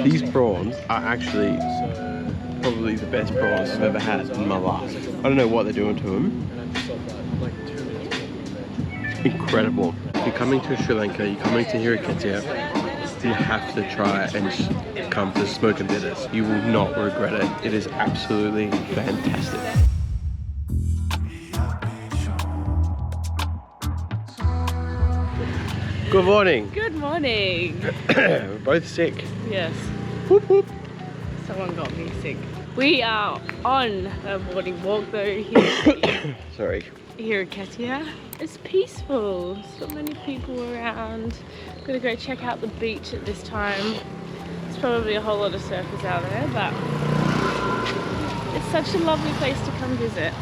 These prawns are actually probably the best prawns I've ever had in my life. I don't know what they're doing to them. Incredible. You're coming to Sri Lanka, you're coming to Hiriketiya, you have to try and come to Smoke and Bitters. You will not regret it. It is absolutely fantastic. Good morning. Good morning. We're both sick. Yes. Whoop whoop. Someone got me sick. We are on a morning walk though here. Sorry. Hiriketiya. It's peaceful. So many people around. I'm gonna go check out the beach at this time. There's probably a whole lot of surfers out there, but it's such a lovely place to come visit.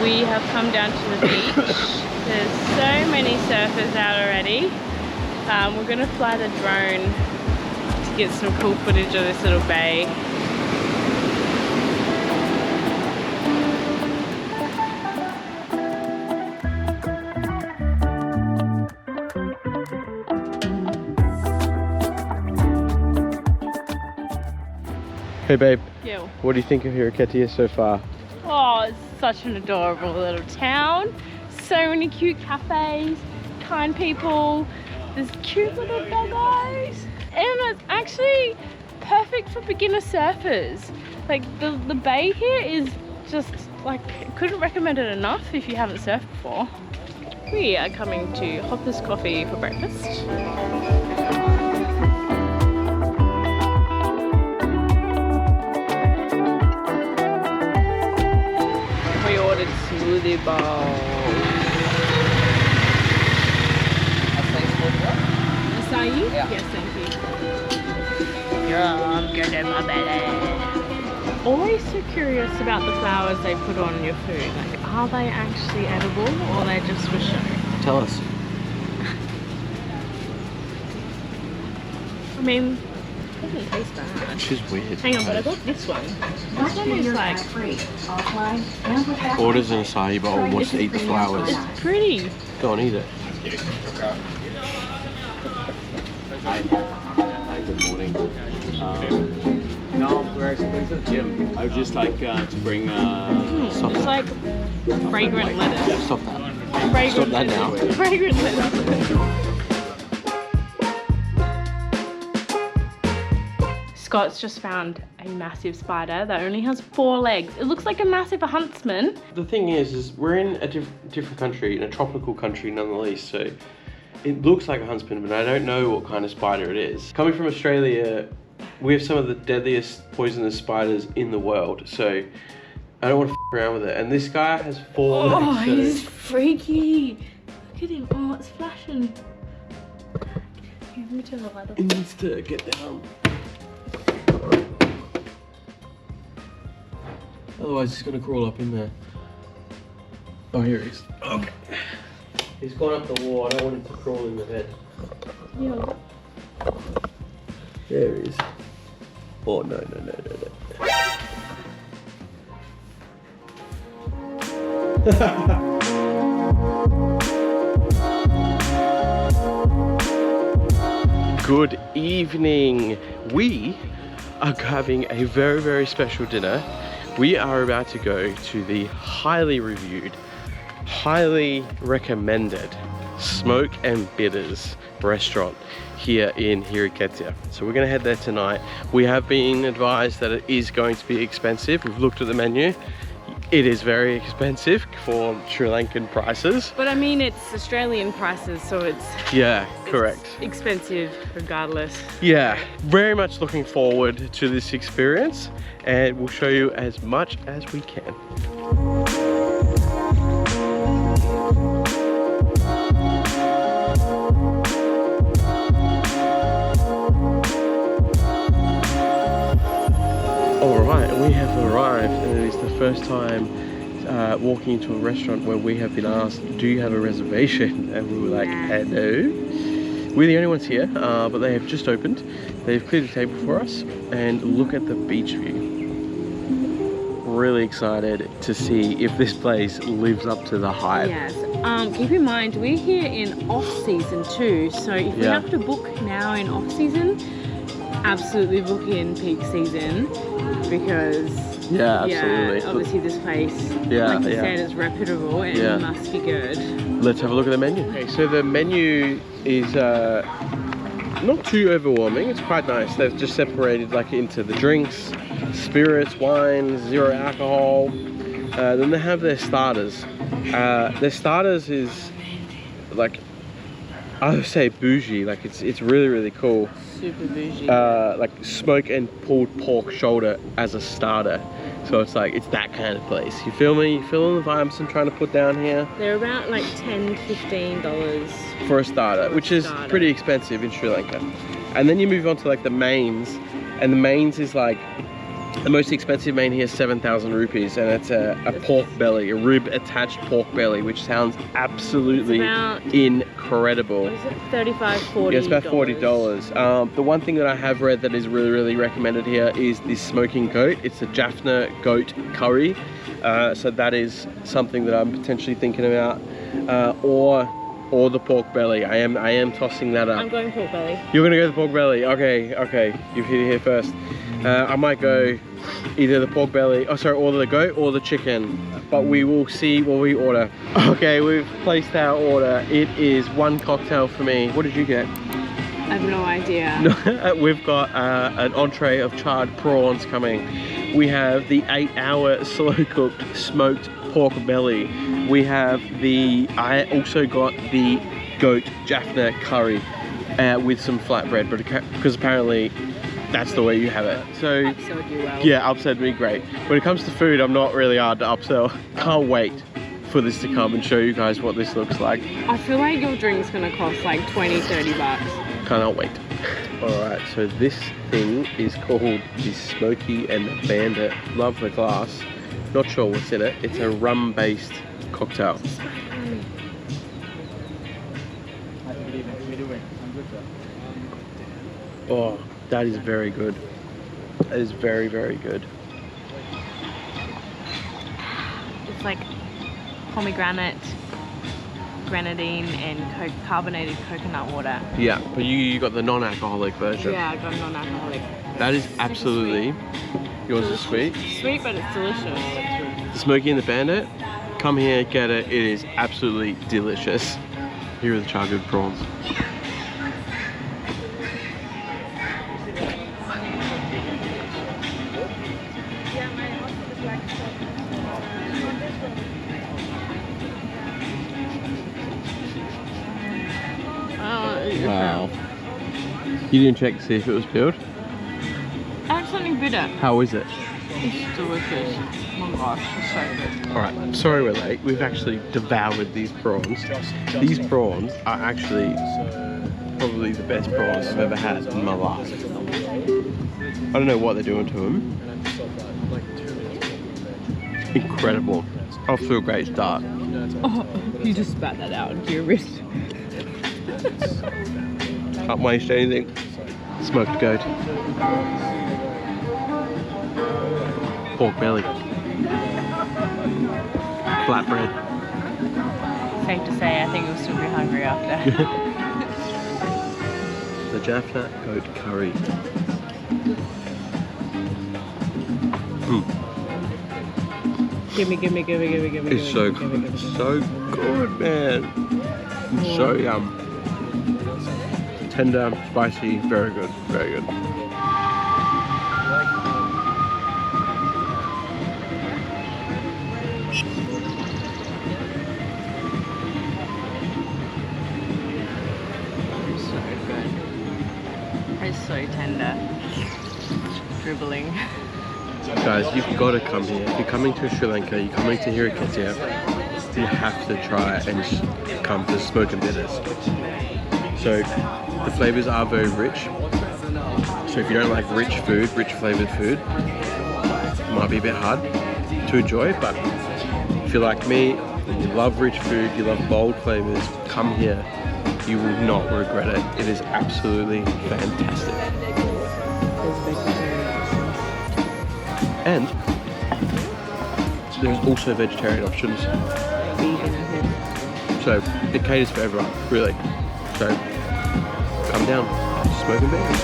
We have come down to the beach. There's so many surfers out already. We're gonna fly the drone to get some cool footage of this little bay. Hey babe, Yo. what do you think of Hiriketiya so far? Oh, it's such an adorable little town. So many cute cafes, kind people. There's cute little doggos. And it's actually perfect for beginner surfers. Like the bay here is just like, couldn't recommend it enough if you haven't surfed before. We are coming to Hopper's Coffee for breakfast. Smoothie bowl. Acai? Yeah. Yes, thank you. Yeah, I'm good in my belly. Always so curious about the flowers they put on your food. Like, are they actually edible or are they just for show? Tell us. I mean, it doesn't taste bad. Which is weird. Hang on, but I got this one. This one is like... Orders an acai bowl and wants to eat the flowers. It's pretty. Go on, eat it. Hi, good morning. No, we're going to the gym. I would just like to bring... Stop It's that. like fragrant lettuce. Stop that. Fragrant Stop that lettuce. now. Fragrant lettuce. Scott's just found a massive spider that only has 4 legs. It looks like a massive huntsman. The thing is we're in a different country, in a tropical country nonetheless, so it looks like a huntsman, but I don't know what kind of spider it is. Coming from Australia, we have some of the deadliest poisonous spiders in the world, so I don't want to f around with it. And this guy has 4 legs. Oh, so he's freaky. Look at him. Oh, it's flashing. Here, let me turn the light off. He needs to get down. Otherwise he's gonna crawl up in there. Oh, here he is. Okay. He's gone up the wall. I don't want him to crawl in the bed. Yeah. There he is. Oh, no. Good evening. We are having a very, very special dinner. We are about to go to the highly reviewed, highly recommended Smoke and Bitters restaurant here in Hiriketiya. So we're gonna head there tonight. We have been advised that it is going to be expensive. We've looked at the menu. It is very expensive for Sri Lankan prices. But I mean, it's Australian prices, so it's... Yeah, correct. It's expensive regardless. Yeah, very much looking forward to this experience, and we'll show you as much as we can. Alright, we have arrived, and it is the first time walking into a restaurant where we have been asked, do you have a reservation? And we were like, no. We're the only ones here, but they have just opened. They've cleared a table for us, and look at the beach view. really excited to see if this place lives up to the hype. Yes. Keep in mind, we're here in off season too. So if we have to book now in off season, absolutely book in peak season because Absolutely. obviously this place, like you said, is reputable and it must be good. Let's have a look at the menu. Okay, so the menu is not too overwhelming. It's quite nice. They've just separated like into the drinks, spirits, wines, 0 alcohol. Then they have their starters. Their starters is like, I would say bougie. Like it's really, really cool. Super bougie. Like smoked and pulled pork shoulder as a starter. So it's like, it's that kind of place. You feel me? You feeling the vibes I'm trying to put down here? They're about like $10, $15 for a starter, which is pretty expensive in Sri Lanka. And then you move on to like the mains, and the mains is like, the most expensive main here is 7,000 rupees, and it's a pork belly, a rib attached pork belly, which sounds absolutely incredible. What is it? $35, $40? Yeah, it's about $40. The one thing that I have read that is really, really recommended here is this smoking goat. It's a Jaffna goat curry. So that is something that I'm potentially thinking about. Or the pork belly. I am tossing that up. I'm going pork belly. You're gonna go the pork belly. Okay. You've hit it here first. I might go either the pork belly, or the goat or the chicken. But we will see what we order. Okay, we've placed our order. It is 1 cocktail for me. What did you get? I have no idea. We've got an entree of charred prawns coming. We have the 8-hour slow cooked smoked pork belly. We have I also got the goat Jaffna curry with some flatbread, but because apparently that's the way you have it. So Upselled you well. yeah, upselled me great. When it comes to food, I'm not really hard to upsell. Can't wait for this to come and show you guys what this looks like. I feel like your drink's gonna cost like $20-30. Cannot wait. Alright, so this thing is called the Smoky and Bandit. Love the glass. Not sure what's in it. It's a rum-based cocktail. Oh, that is very good. That is very, very good. It's like pomegranate, grenadine, and carbonated coconut water. Yeah, but you got the non-alcoholic version. Yeah, I got non-alcoholic. That is absolutely... Yours is sweet? Sweet, but it's delicious. The Smoky and the Bandit, come here, get it. It is absolutely delicious. Here are the charred prawns. Wow. You didn't check to see if it was peeled? I have something bitter. How is it? It's delicious. Oh my gosh, it's so good. Alright, sorry we're late. We've actually devoured these prawns. These prawns are actually probably the best prawns I've ever had in my life. I don't know what they're doing to them. Incredible. Off to a great start. Oh, you just spat that out into your wrist. Can't waste anything. Smoked goat. Pork belly. Flatbread. Safe to say, I think we'll still be hungry after. The Jaffna goat curry. Gimme. It's so good. It's so good, man. It's so yum. Tender, spicy, very good, very good. So good. It's so tender. Dribbling. Guys, you've got to come here. If you're coming to Sri Lanka, you're coming to Hiriketiya, you have to try and come to Smoke and Bitters. So the flavors are very rich. So if you don't like rich food, rich flavored food, it might be a bit hard to enjoy, but if you're like me, and you love rich food, you love bold flavors, come here. You will not regret it. It is absolutely fantastic. And there's also vegetarian options. So it caters for everyone, really. So come down, smoking beans.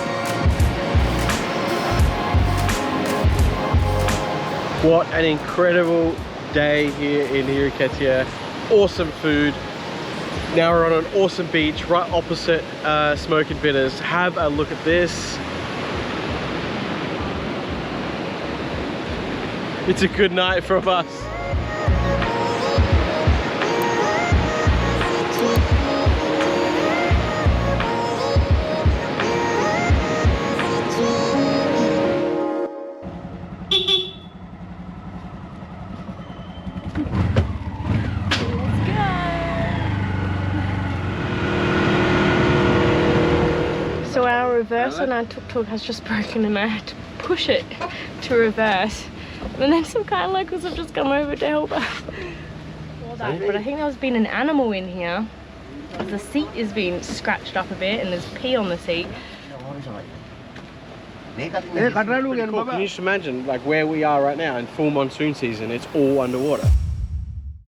What an incredible day here in Hiriketiya. Awesome food. Now we're on an awesome beach right opposite Smoking Bitters. Have a look at this. It's a good night from us. So our reverse on our tuk-tuk has just broken and I had to push it to reverse. And then some kind locals have just come over to help us. But I think there's been an animal in here. The seat is being scratched up a bit and there's pee on the seat. Pretty cool. Can you just imagine like where we are right now in full monsoon season, it's all underwater.